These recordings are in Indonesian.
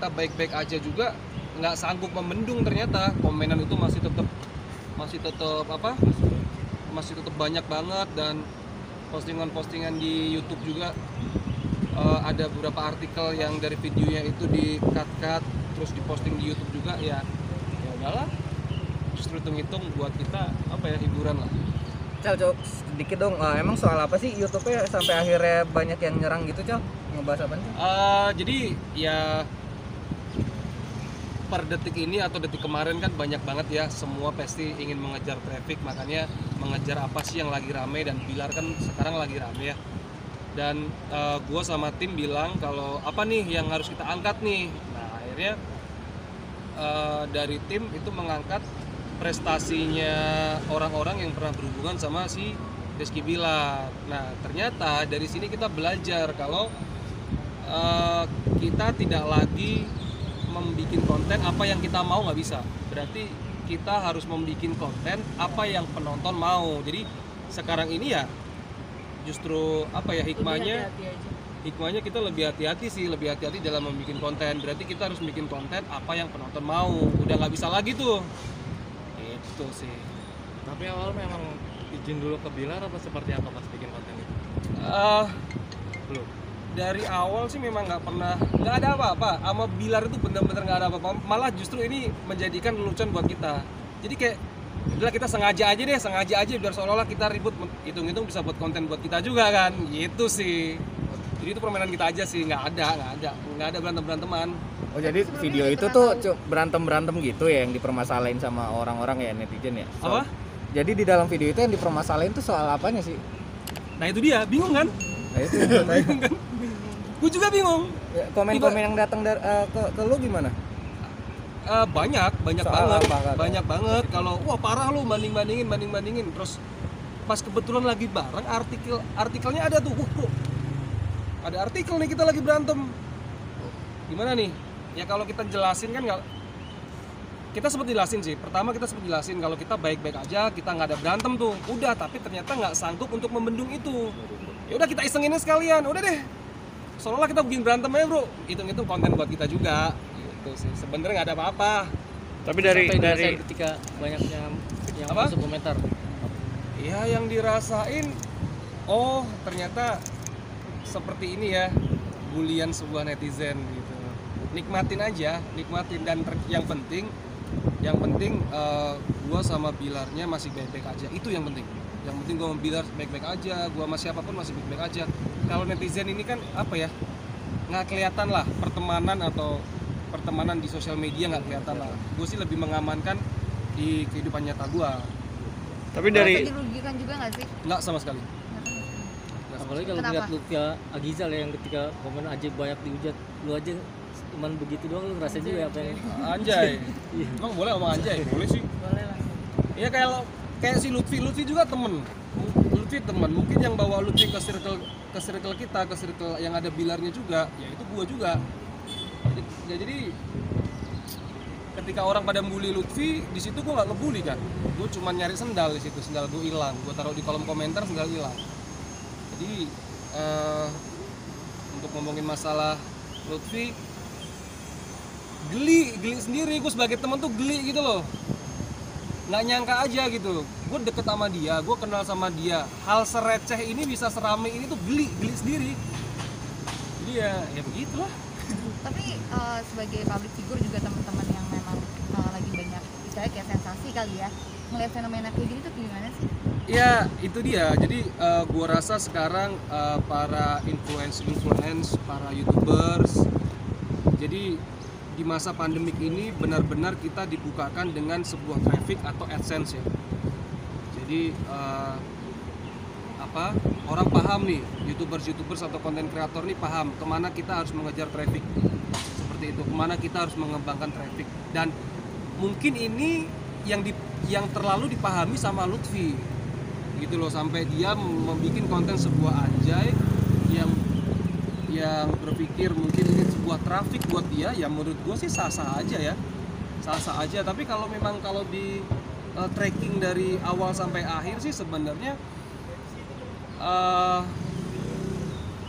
kita baik-baik aja juga nggak sanggup membendung, ternyata komenan itu masih tetap banyak banget. Dan postingan-postingan di YouTube juga ada beberapa artikel yang dari videonya itu di-cut terus diposting di YouTube juga. Ya udahlah, justru hitung-hitung buat kita hiburan lah. Cal, sedikit dong, emang soal apa sih YouTube-nya sampai akhirnya banyak yang nyerang gitu, Cal? Ngebahas apa nih? Jadi ya per detik ini atau detik kemarin kan banyak banget ya, semua pasti ingin mengejar traffic, makanya mengejar apa sih yang lagi rame, dan Bilar kan sekarang lagi rame ya. Dan gue sama tim bilang kalau apa nih yang harus kita angkat nih. Nah akhirnya dari tim itu mengangkat prestasinya orang-orang yang pernah berhubungan sama si Rizky Bilar. Nah ternyata dari sini kita belajar kalau kita tidak lagi membuat konten apa yang kita mau, nggak bisa. Berarti kita harus membuat konten apa yang penonton mau. Jadi sekarang ini ya justru hikmahnya kita lebih hati-hati dalam membuat konten. Berarti kita harus bikin konten apa yang penonton mau. Udah nggak bisa lagi tuh. Itu sih. Tapi awal memang izin dulu ke Bilar apa seperti apa pas bikin konten itu? Belum. Dari awal sih memang nggak ada apa-apa sama Bilar, itu benar-benar nggak ada apa-apa. Malah justru ini menjadikan lelucon buat kita. Jadi kayak udah kita sengaja aja biar seolah-olah kita ribut, hitung-hitung bisa buat konten buat kita juga kan, gitu sih. Jadi itu permainan kita aja sih, nggak ada berantem-beranteman. Oh jadi video itu tuh berantem gitu ya yang dipermasalahin sama orang-orang ya, netizen ya? Apa? Jadi di dalam video itu yang dipermasalahin tuh soal apanya sih? Nah itu dia, bingung kan? Nah itu Bingung kan? Gue juga bingung. Ya, komen-komen yang datang ke lu gimana? Banyak Soal banget. Banget. Kalau wah parah lu bandingin. Terus pas kebetulan lagi bareng artikelnya ada tuh. Kok ada artikel nih kita lagi berantem. Gimana nih? Ya kalau kita jelasin kan kita sempat jelasin sih. Pertama kita sempat jelasin kalau kita baik-baik aja, kita nggak ada berantem tuh. Udah, tapi ternyata nggak sanggup untuk membendung itu. Ya udah kita isengin sekalian. Udah deh. Seolah kita bikin berantem aja, bro. Hitung-hitung konten buat kita juga. Gitu sih. Sebenarnya nggak ada apa-apa. Tapi dari ketika banyaknya yang masuk komentar. Iya, yang dirasain oh ternyata seperti ini ya, bulian sebuah netizen gitu. Nikmatin dan yang penting gua sama Bilarnya masih baik-baik aja. Itu yang penting. Yang penting gua sama Bilar baik-baik aja, gua sama siapapun masih baik-baik aja. Kalau netizen ini kan nggak kelihatan lah pertemanan di sosial media, nggak kelihatan lah. Gue sih lebih mengamankan di kehidupan nyata gue. Tapi dari dirugikan juga nggak sih? Nggak sama sekali. apalagi kalau lihat Lutfi Agizal ya, yang ketika komen aja banyak dihujat, lu aja cuman begitu doang, lu ngerasain juga apa yang Anjay. Emang boleh ngomong anjay? Boleh sih. Boleh lah. Iya kayak si Lutfi juga temen. Mungkin yang bawa Lutfi ke circle kita, ke circle yang ada Bilarnya juga, ya itu gua juga. Jadi ketika orang pada bully Lutfi, di situ gua nggak ngebully kan. Gua cuma nyari sendal di situ, sendal gua hilang. Gua taruh di kolom komentar, sendal hilang. Jadi untuk ngomongin masalah Lutfi, geli sendiri. Gua sebagai teman tuh geli gitu loh. Nggak nyangka aja gitu, gue deket sama dia, gue kenal sama dia, hal sereceh ini bisa serame ini tuh geli sendiri. Jadi ya begitulah. Tapi sebagai public figure juga teman-teman yang memang lagi banyak istilahnya kayak sensasi kali ya, ngeliat fenomena kayak gini tuh gimana sih? Ya itu dia, jadi gue rasa sekarang para influence, para youtubers, jadi di masa pandemik ini benar-benar kita dibukakan dengan sebuah traffic atau AdSense ya. Jadi orang paham nih, youtubers atau content creator nih paham kemana kita harus mengejar traffic, seperti itu, kemana kita harus mengembangkan traffic. Dan mungkin ini yang terlalu dipahami sama Lutfi gitu loh, sampai dia membuat konten sebuah anjay yang berpikir mungkin ini sebuah traffic buat dia. Ya menurut gue sih sah-sah aja. Tapi kalau di tracking dari awal sampai akhir sih sebenarnya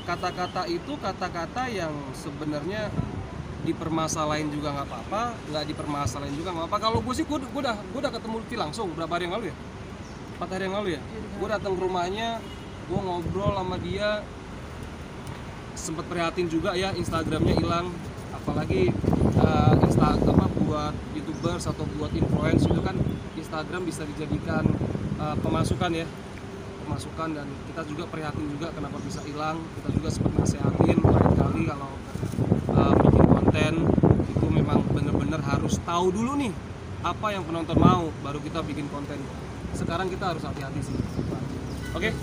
kata-kata itu kata-kata yang sebenarnya dipermasalahin juga nggak apa-apa, nggak dipermasalahin juga nggak apa-apa. Kalau gue sih gue udah ketemu Lutfi langsung berapa hari yang lalu ya, 4 hari yang lalu ya. Gue datang ke rumahnya, gue ngobrol sama dia, sempet prihatin juga ya, Instagramnya hilang. Apalagi buat YouTubers atau buat influencer itu kan Instagram bisa dijadikan pemasukan ya, pemasukan, dan kita juga prihatin juga kenapa bisa hilang. Kita juga sempat nasehatin lain kali kalau bikin konten itu memang bener-bener harus tahu dulu nih apa yang penonton mau baru kita bikin konten. Sekarang kita harus hati-hati sih. Oke,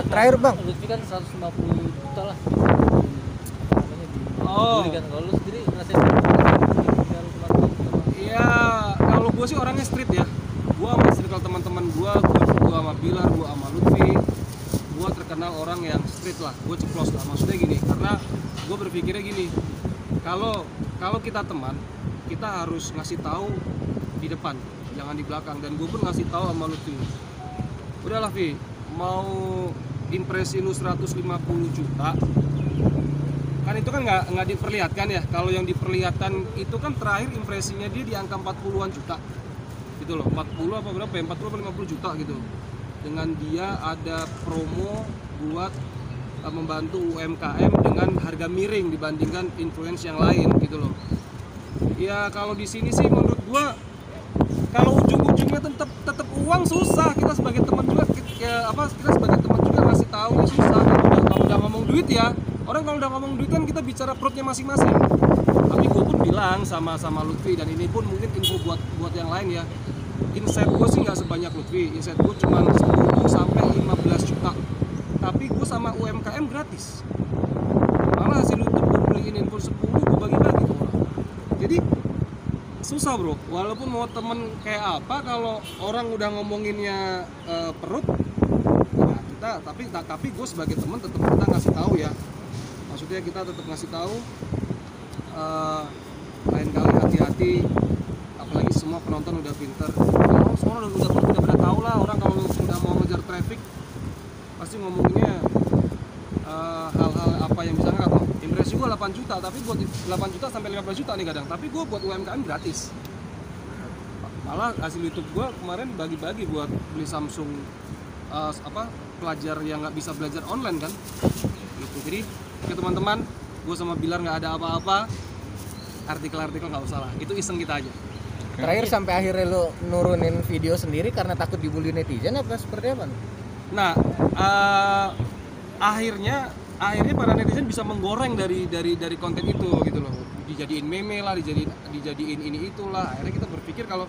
Terakhir bang, Lutfi kan 150 juta lah. Oh. Kan kalau lu sendiri ngerasain kemarin iya, kalau gue sih orangnya street ya. Gue sama circle teman-teman gue sama Bilar, gue sama Lutfi, gue terkenal orang yang street lah. Gue ceplos lah, maksudnya gini, karena gue berpikirnya gini, kalau kita teman, kita harus ngasih tahu di depan, jangan di belakang. Dan gue pun ngasih tahu sama Lutfi, udahlah Vi, mau impresi lu 150 juta kan itu kan nggak diperlihatkan ya. Kalau yang diperlihatkan itu kan terakhir impresinya dia di angka 40-an juta gitu loh, 40 apa berapa ya, 40 atau 50 juta gitu, dengan dia ada promo buat membantu UMKM dengan harga miring dibandingkan influencer yang lain gitu loh. Ya kalau di sini sih menurut gua kalau ujung-ujungnya tetap uang susah. Kita sebagai teman juga kita sebagai teman juga ngasih tahu ya susah. Kalau udah ngomong duit ya, orang kalau udah ngomong duit kan kita bicara perutnya masing-masing. Tapi gue pun bilang sama Lutfi, dan ini pun mungkin info buat yang lain ya. Insight gue sih nggak sebanyak Lutfi, insight gue cuma 10 sampai 15 juta. Tapi gue sama UMKM gratis. Malah hasil YouTube gue beliin info 10, gue bagi-bagi ke orang. Jadi susah bro, walaupun mau temen kayak apa, kalau orang udah ngomonginnya perut, nah kita tapi gue sebagai temen tetap kita ngasih tahu ya. Maksudnya kita tetap ngasih tahu, lain kali hati-hati, apalagi semua penonton udah pinter. Semua udah tahu lah, orang kalau udah mau ngejar traffic pasti ngomonginnya hal-hal apa yang bisa nggak tahu. Impresi gue 8 juta, tapi buat 8 juta sampai 15 juta nih kadang, tapi gue buat UMKM gratis. Malah hasil YouTube gue kemarin bagi-bagi buat beli Samsung pelajar yang nggak bisa belajar online kan gitu. Jadi ke teman-teman, gue sama Bilar nggak ada apa-apa, artikel-artikel nggak usah lah, itu iseng kita aja. terakhir sampai akhirnya lo nurunin video sendiri karena takut dibully netizen apa seperti apa? Nah, akhirnya para netizen bisa menggoreng dari konten itu gitu loh, dijadiin meme lah, dijadiin ini itulah. Akhirnya kita berpikir kalau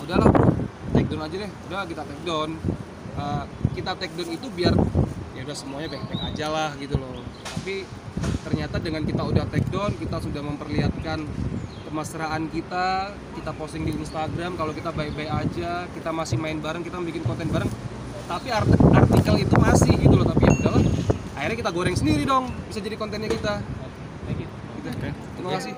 udahlah bro, take down aja deh, udah kita take down. Kita take down itu biar ya udah semuanya baik-baik aja lah gitu loh. Tapi ternyata dengan kita udah take down, kita sudah memperlihatkan kemesraan kita posting di Instagram kalau kita baik-baik aja, kita masih main bareng, kita bikin konten bareng. Tapi artikel itu masih gitu loh, tapi ya udahlah. Akhirnya kita goreng sendiri dong, bisa jadi kontennya kita. Gitu. Terima kasih.